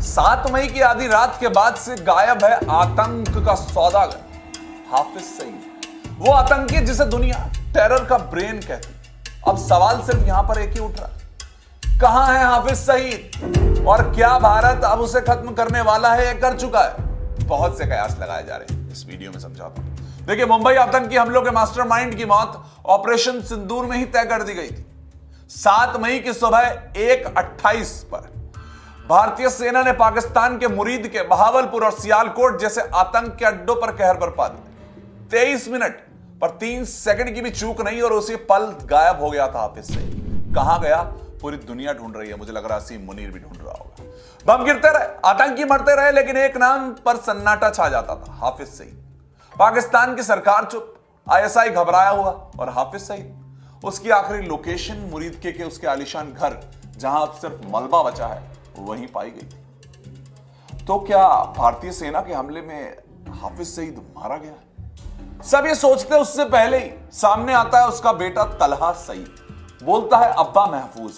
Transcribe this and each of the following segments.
7 मई की आधी रात के बाद से गायब है आतंक का सौदागर हाफिज सईद, वो आतंकी जिसे दुनिया टेरर का ब्रेन कहती। अब सवाल सिर्फ यहां पर एक ही उठ रहा, कहां है हाफिज सईद और क्या भारत अब उसे खत्म करने वाला है या कर चुका है? बहुत से कयास लगाए जा रहे हैं, इस वीडियो में समझाता हूं। देखिए, मुंबई आतंकी हमलों के मास्टरमाइंड की मौत ऑपरेशन सिंदूर में ही तय कर दी गई थी। 7 मई की सुबह 1:28 पर भारतीय सेना ने पाकिस्तान के मुरीद के बहावलपुर और सियालकोट जैसे आतंक के अड्डों पर कहर बरपा दी। 23 मिनट पर 3 सेकंड की भी चूक नहीं और उसी पल गायब हो गया था हाफिज सईद। कहां गया पूरी दुनिया ढूंढ रही है, मुझे लग रहा है असीम मुनीर भी ढूंढ रहा होगा। बम गिरते रहे, आतंकी मरते रहे, लेकिन एक नाम पर सन्नाटा छा जाता था, हाफिज सईद। पाकिस्तान की सरकार चुप, आईएसआई घबराया हुआ और हाफिज सईद, उसकी आखिरी लोकेशन मुरीद के उसके आलीशान घर जहां अब सिर्फ मलबा बचा है वहीं पाई गई थी। तो क्या भारतीय सेना के हमले में हाफिज सईद मारा गया? सब ये सोचते उससे पहले ही सामने आता है उसका बेटा तलहा सईद। बोलता है अब्बा महफूज।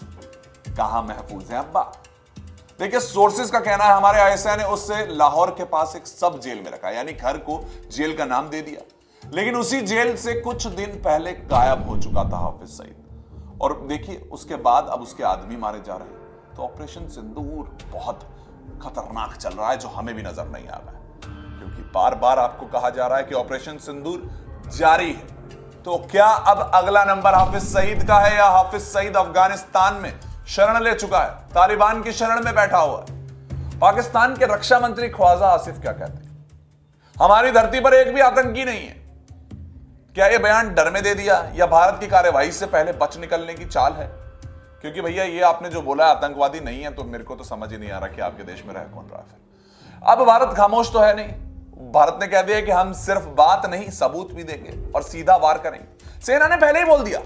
कहां महफूज है अब्बा? देखिए, सोर्सेज का कहना है हमारे आईएसआई ने उससे लाहौर के पास एक सब जेल में रखा, यानी घर को जेल का नाम दे दिया। लेकिन उसी जेल से कुछ दिन पहले गायब हो चुका था हाफिज सईद। और देखिए, उसके बाद अब उसके आदमी मारे जा रहे हैं। तो ऑपरेशन सिंदूर बहुत खतरनाक चल रहा है, जो हमें भी नजर नहीं आ रहा है, क्योंकि बार बार आपको कहा जा रहा है कि ऑपरेशन सिंदूर जारी है। तो क्या अब अगला नंबर हाफिज सईद का है या हाफिज सईद अफगानिस्तान में शरण ले चुका है, तालिबान की शरण में बैठा हुआ है? पाकिस्तान के रक्षा मंत्री ख्वाजा आसिफ क्या कहते हैं? हमारी धरती पर एक भी आतंकी नहीं है। क्या यह बयान डर में दे दिया या भारत की कार्यवाही से पहले बच निकलने की चाल है? क्योंकि भैया, ये आपने जो बोला आतंकवादी नहीं है, तो मेरे को तो समझ ही नहीं आ रहा कि आपके देश में रह कौन रहा है फिर। अब भारत खामोश तो है नहीं। भारत ने कह दिया कि हम सिर्फ बात नहीं सबूत भी देंगे और सीधा वार करेंगे। सेना ने पहले ही बोल दिया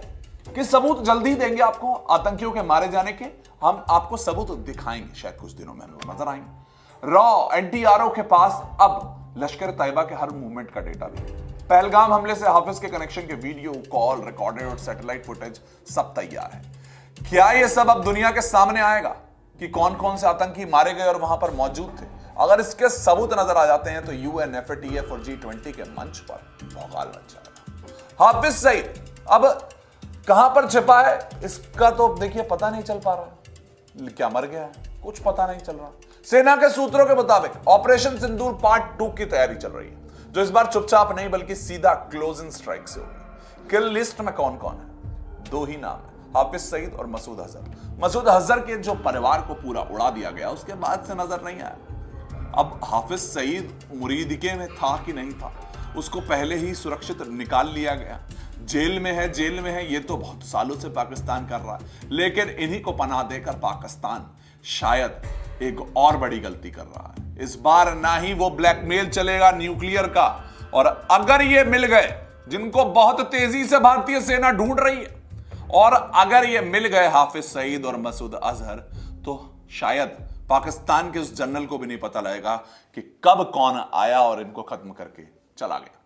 कि सबूत जल्दी देंगे आपको आतंकियों के मारे जाने के। हम आपको सबूत दिखाएंगे, शायद कुछ दिनों में हम नजर आएंगे। रॉ एनटीआरओ के पास अब लश्कर तैयबा के हर मूवमेंट का डेटा भी है। पहलगाम हमले से हाफिज के कनेक्शन के वीडियो, कॉल, रिकॉर्डेड और सैटेलाइट फुटेज सब तैयार है। क्या यह सब अब दुनिया के सामने आएगा कि कौन कौन से आतंकी मारे गए और वहां पर मौजूद थे? अगर इसके सबूत नजर आ जाते हैं तो यूएनएफएटीएफ और G20 के मंच पर भौकाल मच जाएगा। हाफिज सईद अब कहां पर छिपा है, इसका तो देखिए पता नहीं चल पा रहा। क्या मर गया है? कुछ पता नहीं चल रहा। सेना के सूत्रों के मुताबिक ऑपरेशन सिंदूर पार्ट 2 की तैयारी चल रही है, जो इस बार चुपचाप नहीं बल्कि सीधा क्लोजिंग स्ट्राइक से होगी। किल लिस्ट में कौन कौन है? 2 ही नाम है, हाफिज सईद और मसूद अजहर। मसूद अजहर के जो परिवार को पूरा उड़ा दिया गया, उसके बाद से नजर नहीं आया। अब हाफिज सईद मुरीदिके में था कि नहीं था, उसको पहले ही सुरक्षित निकाल लिया गया। जेल में है, ये तो बहुत सालों से पाकिस्तान कर रहा है। लेकिन इन्हीं को पनाह देकर पाकिस्तान शायद एक और बड़ी गलती कर रहा है। इस बार ना ही वो ब्लैकमेल चलेगा न्यूक्लियर का, और अगर ये मिल गए, जिनको बहुत तेजी से भारतीय सेना ढूंढ रही है, और अगर ये मिल गए हाफिज सईद और मसूद अजहर, तो शायद पाकिस्तान के उस जनरल को भी नहीं पता लगेगा कि कब कौन आया और इनको खत्म करके चला गया।